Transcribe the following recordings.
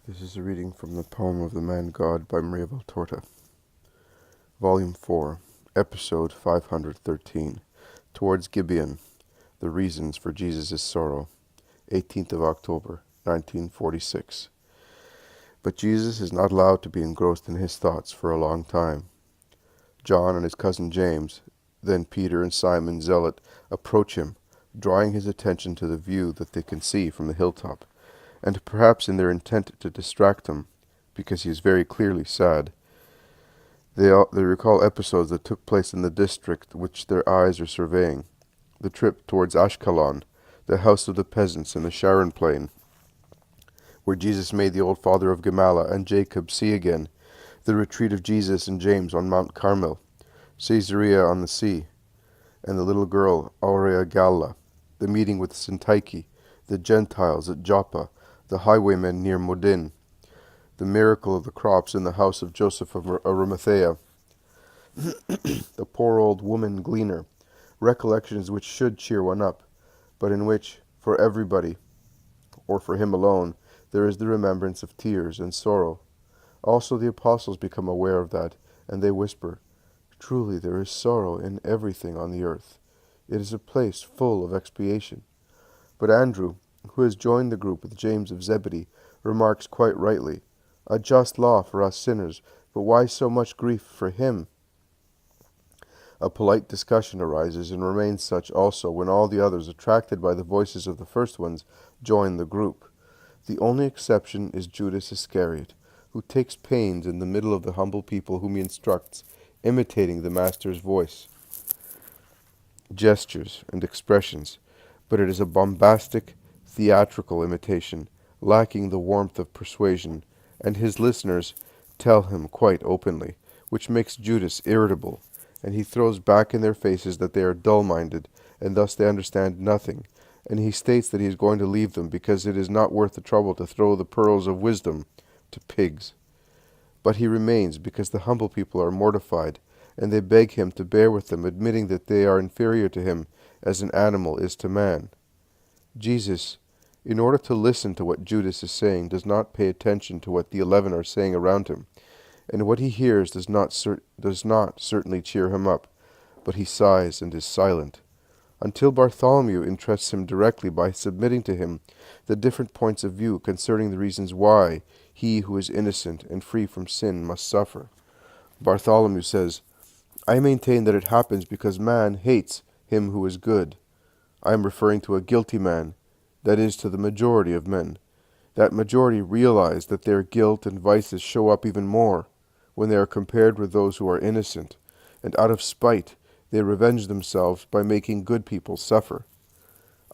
This is a reading from the poem of the Man God by Maria Valtorta. Volume 4, Episode 513, Towards Gibeon, The Reasons for Jesus' Sorrow, 18th of October, 1946. But Jesus is not allowed to be engrossed in his thoughts for a long time. John and his cousin James, then Peter and Simon Zealot, approach him, drawing his attention to the view that they can see from the hilltop, and perhaps in their intent to distract him, because he is very clearly sad. They recall episodes that took place in the district which their eyes are surveying: the trip towards Ashkelon, the house of the peasants in the Sharon plain, where Jesus made the old father of Gamala and Jacob see again, the retreat of Jesus and James on Mount Carmel, Caesarea on the sea, and the little girl Aurea Galla, the meeting with Syntyche, the Gentiles at Joppa, the highwaymen near Modin, the miracle of the crops in the house of Joseph of Arimathea, the poor old woman gleaner, recollections which should cheer one up, but in which, for everybody, or for him alone, there is the remembrance of tears and sorrow. Also the apostles become aware of that, and they whisper, "Truly there is sorrow in everything on the earth. It is a place full of expiation." But Andrew, who has joined the group with James of Zebedee, remarks quite rightly, "A just law for us sinners, but why so much grief for him?" A polite discussion arises, and remains such also when all the others, attracted by the voices of the first ones, join the group. The only exception is Judas Iscariot, who takes pains in the middle of the humble people whom he instructs, imitating the Master's voice, gestures, and expressions, but it is a bombastic, theatrical imitation, lacking the warmth of persuasion, and his listeners tell him quite openly, which makes Judas irritable, and he throws back in their faces that they are dull-minded, and thus they understand nothing, and he states that he is going to leave them because it is not worth the trouble to throw the pearls of wisdom to pigs. But he remains because the humble people are mortified, and they beg him to bear with them, admitting that they are inferior to him as an animal is to man. Jesus, in order to listen to what Judas is saying, does not pay attention to what the 11 are saying around him, and what he hears does not certainly cheer him up, but he sighs and is silent, until Bartholomew interests him directly by submitting to him the different points of view concerning the reasons why he who is innocent and free from sin must suffer. Bartholomew says, "I maintain that it happens because man hates him who is good. I am referring to a guilty man, that is, to the majority of men. That majority realize that their guilt and vices show up even more when they are compared with those who are innocent, and out of spite they revenge themselves by making good people suffer.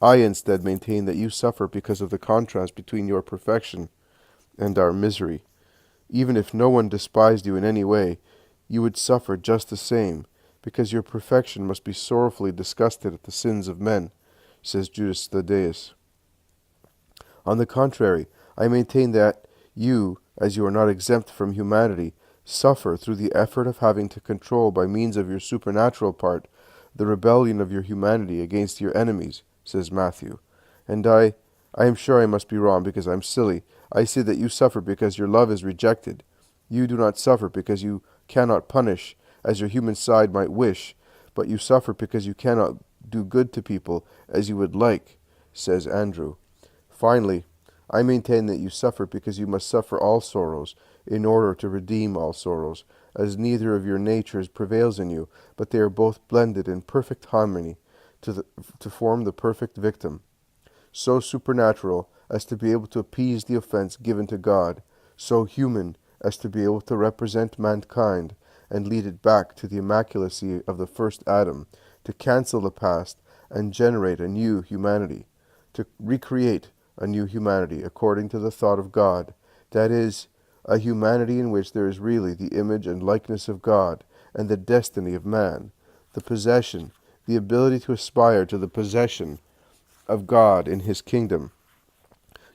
I instead maintain that you suffer because of the contrast between your perfection and our misery. Even if no one despised you in any way, you would suffer just the same, because your perfection must be sorrowfully disgusted at the sins of men," says Judas Thaddeus. "On the contrary, I maintain that you, as you are not exempt from humanity, suffer through the effort of having to control by means of your supernatural part the rebellion of your humanity against your enemies," says Matthew. "And I am sure I must be wrong because I am silly. I say that you suffer because your love is rejected. You do not suffer because you cannot punish, as your human side might wish, but you suffer because you cannot do good to people as you would like," says Andrew. "Finally, I maintain that you suffer because you must suffer all sorrows, in order to redeem all sorrows, as neither of your natures prevails in you, but they are both blended in perfect harmony to form the perfect victim, so supernatural as to be able to appease the offense given to God, so human as to be able to represent mankind and lead it back to the immaculacy of the first Adam, to cancel the past and generate a new humanity, to recreate a new humanity according to the thought of God, that is, a humanity in which there is really the image and likeness of God and the destiny of man, the possession, the ability to aspire to the possession of God in his kingdom.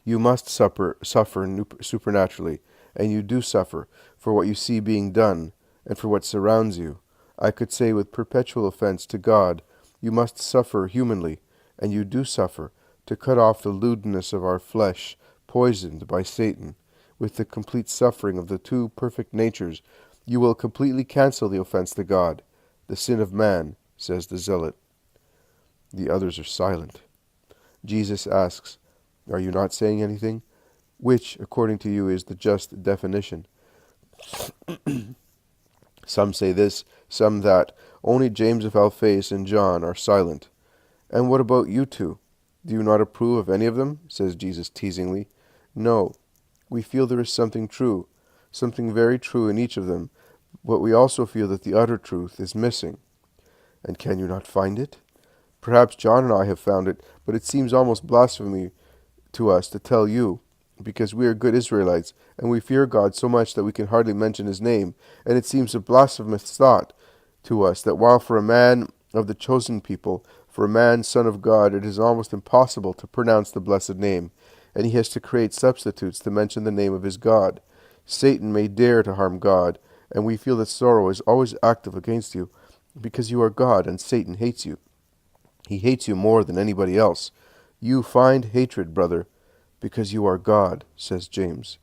You must suffer supernaturally, and you do suffer for what you see being done and for what surrounds you. I could say with perpetual offense to God, you must suffer humanly, and you do suffer, to cut off the lewdness of our flesh, poisoned by Satan, with the complete suffering of the two perfect natures, you will completely cancel the offense to God, the sin of man, says the zealot. The others are silent. Jesus asks, "Are you not saying anything? Which, according to you, is the just definition?" Some say this, some that. Only James of Alphaeus and John are silent. "And what about you two? Do you not approve of any of them?" says Jesus teasingly. "No, we feel there is something true, something very true in each of them, but we also feel that the utter truth is missing." "And can you not find it?" "Perhaps John and I have found it, but it seems almost blasphemy to us to tell you, because we are good Israelites, and we fear God so much that we can hardly mention his name, and it seems a blasphemous thought to us that while for a man of the chosen people, for a man son of God, it is almost impossible to pronounce the blessed name, and he has to create substitutes to mention the name of his God. Satan may dare to harm God, and we feel that sorrow is always active against you, because you are God and Satan hates you. He hates you more than anybody else. You find hatred, brother, because you are God, says James.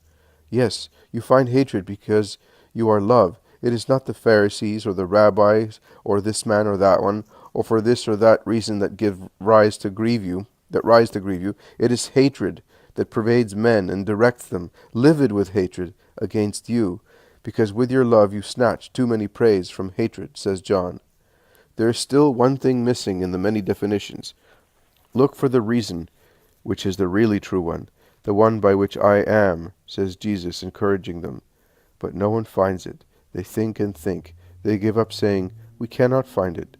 Yes, you find hatred because you are love. It is not the Pharisees or the rabbis or this man or that one, or for this or that reason that rise to grieve you. It is hatred that pervades men and directs them, livid with hatred, against you, because with your love you snatch too many praise from hatred, says John. There is still one thing missing in the many definitions. Look for the reason, which is the really true one, the one by which I am, says Jesus, encouraging them. But no one finds it. They think and think. They give up saying, "We cannot find it."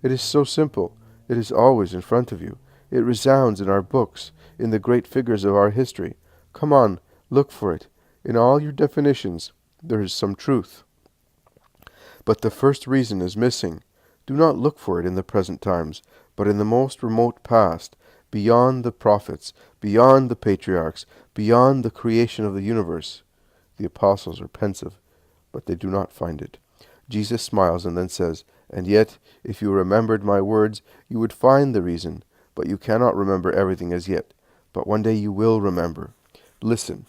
It is so simple. It is always in front of you. It resounds in our books, in the great figures of our history. Come on, look for it. In all your definitions, there is some truth. But the first reason is missing. Do not look for it in the present times, but in the most remote past, beyond the prophets, beyond the patriarchs, beyond the creation of the universe. The apostles are pensive, but they do not find it. Jesus smiles and then says, "And yet, if you remembered my words, you would find the reason, but you cannot remember everything as yet. But one day you will remember. Listen.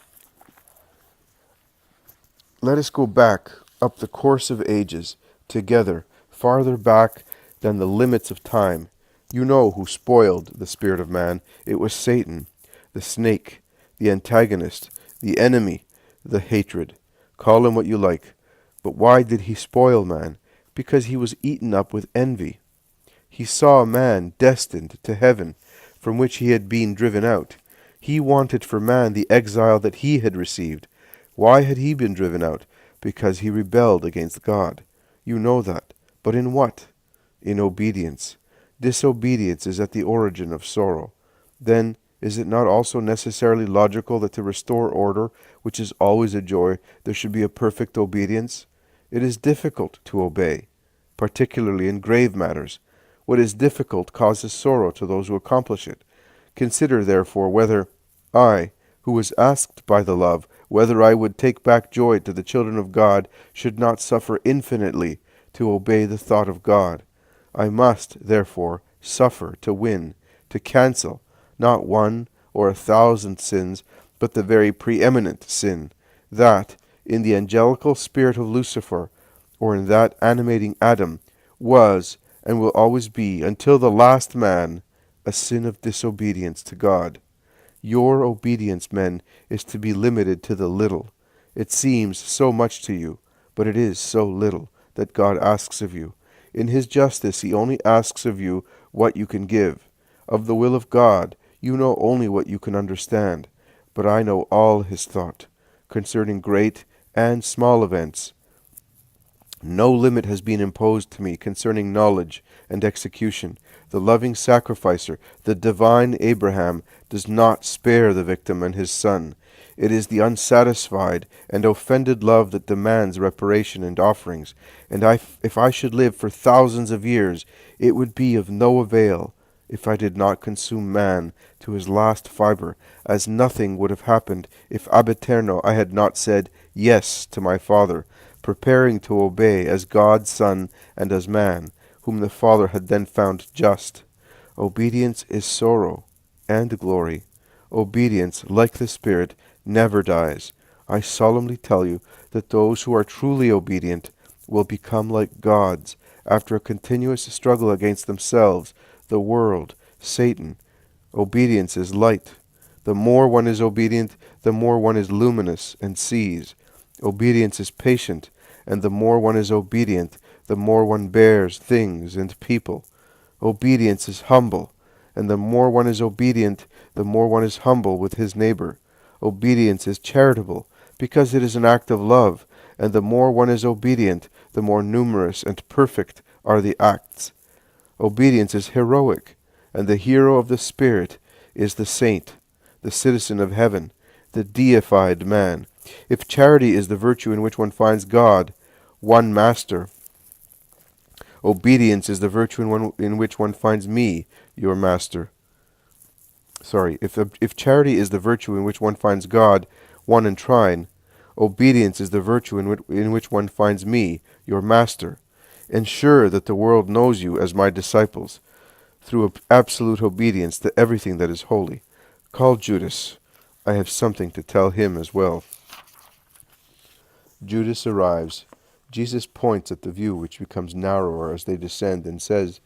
Let us go back up the course of ages, together, farther back than the limits of time. You know who spoiled the spirit of man. It was Satan, the snake, the antagonist, the enemy, the hatred. Call him what you like. But why did he spoil man? Because he was eaten up with envy. He saw a man destined to heaven, from which he had been driven out. He wanted for man the exile that he had received. Why had he been driven out? Because he rebelled against God. You know that. But in what? In obedience. Disobedience is at the origin of sorrow. Then, is it not also necessarily logical that to restore order, which is always a joy, there should be a perfect obedience? It is difficult to obey, particularly in grave matters. What is difficult causes sorrow to those who accomplish it. Consider, therefore, whether I, who was asked by the love, whether I would take back joy to the children of God, should not suffer infinitely to obey the thought of God. I must, therefore, suffer to win, to cancel, not one or 1,000 sins, but the very preeminent sin, that, in the angelical spirit of Lucifer, or in that animating Adam, was and will always be, until the last man, a sin of disobedience to God. Your obedience, men, is to be limited to the little. It seems so much to you, but it is so little that God asks of you. In his justice he only asks of you what you can give. Of the will of God you know only what you can understand, but I know all his thought, concerning great and small events. No limit has been imposed to me concerning knowledge and execution. The loving sacrificer, the divine Abraham, does not spare the victim and his son. It is the unsatisfied and offended love that demands reparation and offerings. And if I should live for thousands of years, it would be of no avail if I did not consume man to his last fiber, as nothing would have happened if ab eterno I had not said yes to my Father, preparing to obey as God's Son and as man, whom the Father had then found just. Obedience is sorrow and glory. Obedience, like the Spirit, never dies. I solemnly tell you that those who are truly obedient will become like gods after a continuous struggle against themselves, the world, Satan. Obedience is light. The more one is obedient, the more one is luminous and sees. Obedience is patient, and the more one is obedient, the more one bears things and people. Obedience is humble, and the more one is obedient, the more one is humble with his neighbor. Obedience is charitable, because it is an act of love, and the more one is obedient, the more numerous and perfect are the acts. Obedience is heroic, and the hero of the Spirit is the saint, the citizen of heaven, the deified man. If charity is the virtue in which one finds God, one master, obedience is the virtue in which one finds me, your master. If charity is the virtue in which one finds God, one enshrine, obedience is the virtue in which one finds me, your master. Ensure that the world knows you as my disciples, through absolute obedience to everything that is holy. Call Judas. I have something to tell him as well. Judas arrives. Jesus points at the view, which becomes narrower as they descend, and says,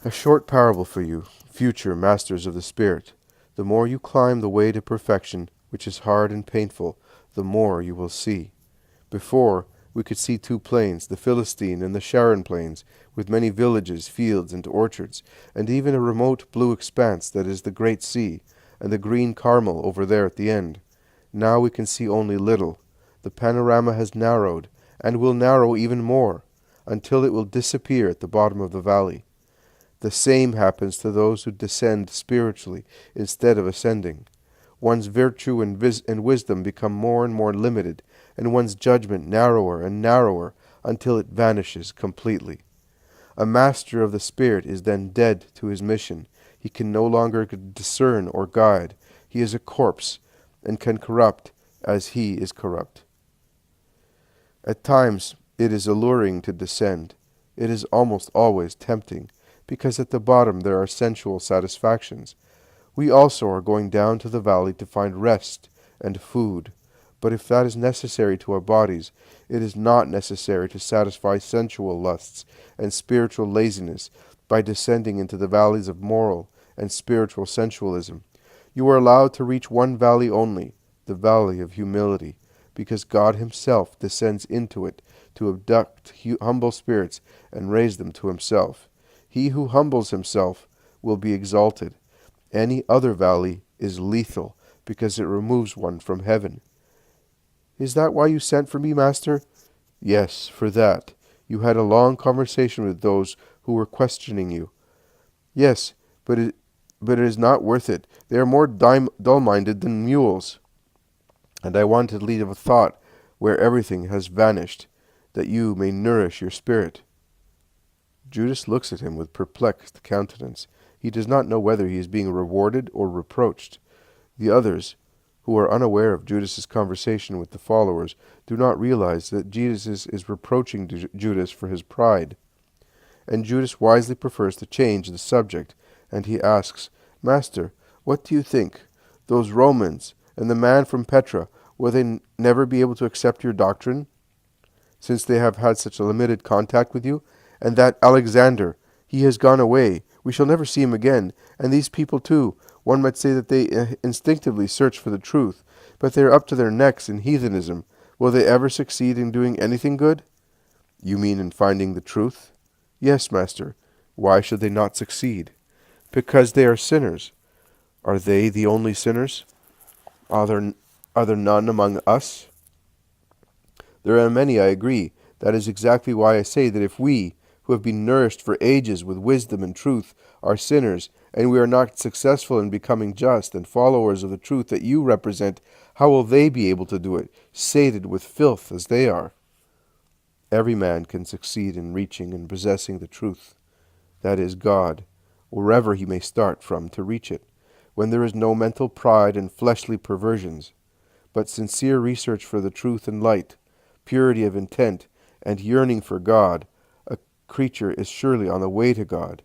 "A short parable for you, future masters of the Spirit. The more you climb the way to perfection, which is hard and painful, the more you will see. Before, we could see two plains, the Philistine and the Sharon plains, with many villages, fields, and orchards, and even a remote blue expanse that is the great sea, and the green Carmel over there at the end. Now we can see only little. The panorama has narrowed, and will narrow even more, until it will disappear at the bottom of the valley. The same happens to those who descend spiritually instead of ascending. One's virtue and wisdom become more and more limited, and one's judgment narrower and narrower until it vanishes completely. A master of the Spirit is then dead to his mission. He can no longer discern or guide. He is a corpse, and can corrupt as he is corrupt. At times it is alluring to descend. It is almost always tempting, because at the bottom there are sensual satisfactions. We also are going down to the valley to find rest and food. But if that is necessary to our bodies, it is not necessary to satisfy sensual lusts and spiritual laziness by descending into the valleys of moral and spiritual sensualism. You are allowed to reach one valley only, the valley of humility, because God himself descends into it to abduct humble spirits and raise them to himself. He who humbles himself will be exalted. Any other valley is lethal, because it removes one from heaven. Is that why you sent for me, Master? Yes, for that. You had a long conversation with those who were questioning you. Yes, but it is not worth it. They are more dull-minded than mules. And I want to lead a thought where everything has vanished, that you may nourish your spirit. Judas looks at him with perplexed countenance. He does not know whether he is being rewarded or reproached. The others, who are unaware of Judas's conversation with the followers, do not realize that Jesus is reproaching Judas for his pride. And Judas wisely prefers to change the subject, and he asks, "Master, what do you think? Those Romans and the man from Petra, will they never be able to accept your doctrine, since they have had such a limited contact with you? And that Alexander, he has gone away. We shall never see him again. And these people too, one might say that they instinctively search for the truth, but they are up to their necks in heathenism. Will they ever succeed in doing anything good?" "You mean in finding the truth?" "Yes, Master. Why should they not succeed?" "Because they are sinners." "Are they the only sinners? Are there none among us?" "There are many, I agree. That is exactly why I say that if we, who have been nourished for ages with wisdom and truth, are sinners, and we are not successful in becoming just and followers of the truth that you represent, how will they be able to do it, sated with filth as they are?" Every man can succeed in reaching and possessing the truth, that is, God, wherever he may start from to reach it, when there is no mental pride and fleshly perversions, but sincere research for the truth and light, purity of intent, and yearning for God. A creature is surely on the way to God.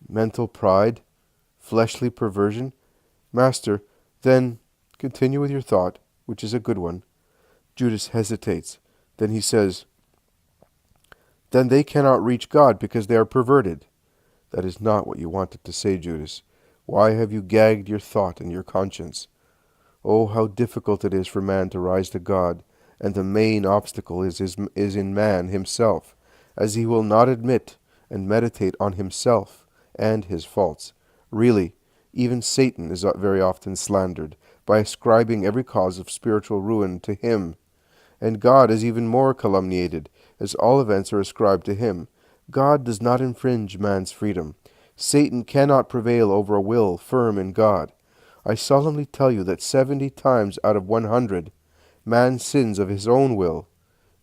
Mental pride, fleshly perversion? Master, then continue with your thought. which is a good one. Judas hesitates. Then he says, "Then they cannot reach God because they are perverted." That is not what you wanted to say, Judas. Why have you gagged your thought and your conscience? Oh, how difficult it is for man to rise to God, and the main obstacle is in man himself, as he will not admit and meditate on himself and his faults. Really, even Satan is very often slandered by ascribing every cause of spiritual ruin to him, and God is even more calumniated, as all events are ascribed to him. God does not infringe man's freedom. Satan cannot prevail over a will firm in God. I solemnly tell you that 70 times out of 100 man sins of his own will,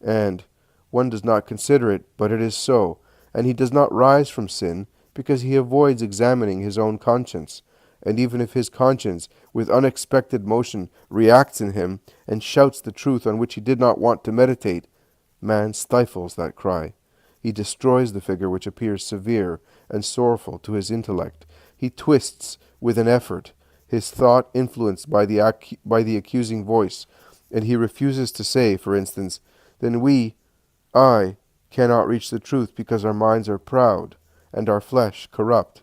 and one does not consider it, but it is so, and he does not rise from sin because he avoids examining his own conscience. And even if his conscience, with unexpected motion, reacts in him and shouts the truth on which he did not want to meditate, man stifles that cry. He destroys the figure which appears severe and sorrowful to his intellect. He twists with an effort his thought influenced by the accusing voice, and he refuses to say, for instance, "Then I, cannot reach the truth because our minds are proud and our flesh corrupt."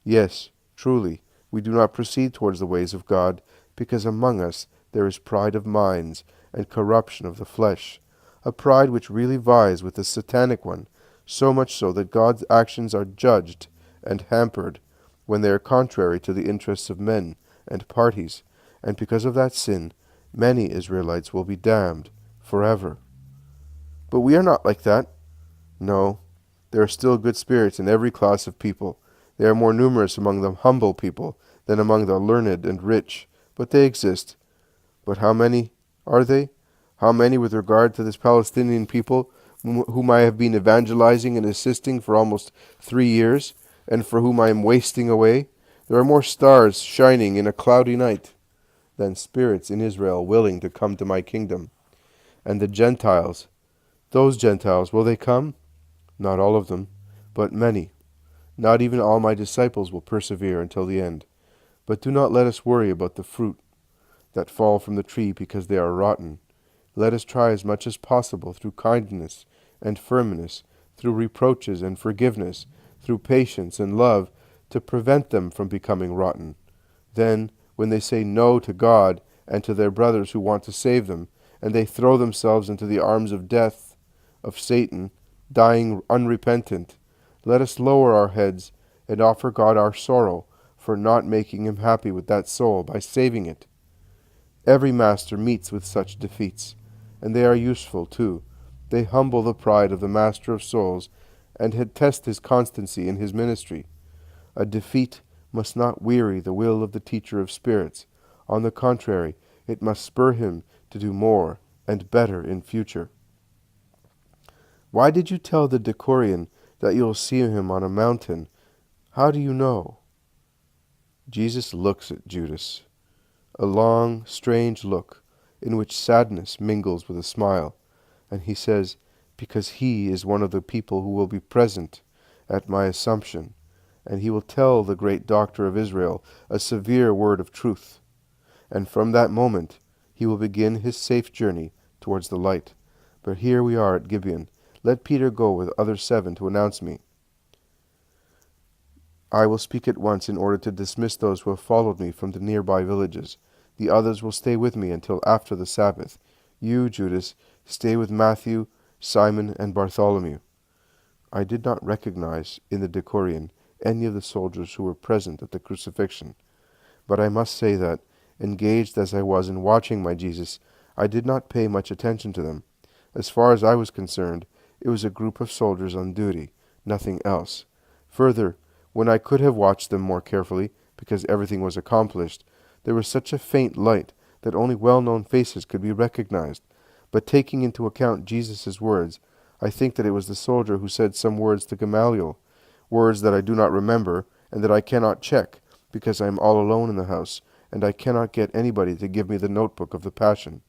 Yes, truly, we do not proceed towards the ways of God because among us there is pride of minds and corruption of the flesh, a pride which really vies with the satanic one, so much so that God's actions are judged and hampered when they are contrary to the interests of men and parties, and because of that sin, many Israelites will be damned forever. But we are not like that. No, there are still good spirits in every class of people. They are more numerous among the humble people than among the learned and rich, but they exist. But how many are they? How many with regard to this Palestinian people whom I have been evangelizing and assisting for almost 3 years, and for whom I am wasting away? There are more stars shining in a cloudy night than spirits in Israel willing to come to my kingdom. And the Gentiles, those Gentiles, will they come? Not all of them, but many. Not even all my disciples will persevere until the end. But do not let us worry about the fruit that fall from the tree because they are rotten. Let us try as much as possible through kindness and firmness, through reproaches and forgiveness, through patience and love, to prevent them from becoming rotten. Then, when they say no to God and to their brothers who want to save them, and they throw themselves into the arms of death, of Satan, dying unrepentant, let us lower our heads and offer God our sorrow for not making him happy with that soul by saving it. Every master meets with such defeats, and they are useful too. They humble the pride of the master of souls and test his constancy in his ministry. A defeat must not weary the will of the teacher of spirits. On the contrary, it must spur him to do more and better in future. Why did you tell the Decorian that you will see him on a mountain? How do you know? Jesus looks at Judas, a long, strange look in which sadness mingles with a smile, and he says, "Because he is one of the people who will be present at my Assumption, and he will tell the great doctor of Israel a severe word of truth, and from that moment he will begin his safe journey towards the light. But here we are at Gibeon. Let Peter go with other 7 to announce me. I will speak at once in order to dismiss those who have followed me from the nearby villages. The others will stay with me until after the Sabbath. You, Judas, stay with Matthew, Simon, and Bartholomew." I did not recognize in the Decorian any of the soldiers who were present at the crucifixion, but I must say that, engaged as I was in watching my Jesus, I did not pay much attention to them. As far as I was concerned, it was a group of soldiers on duty, nothing else. Further, when I could have watched them more carefully, because everything was accomplished, there was such a faint light that only well-known faces could be recognized. But taking into account Jesus' words, I think that it was the soldier who said some words to Gamaliel, words that I do not remember and that I cannot check, because I am all alone in the house, and I cannot get anybody to give me the notebook of the Passion.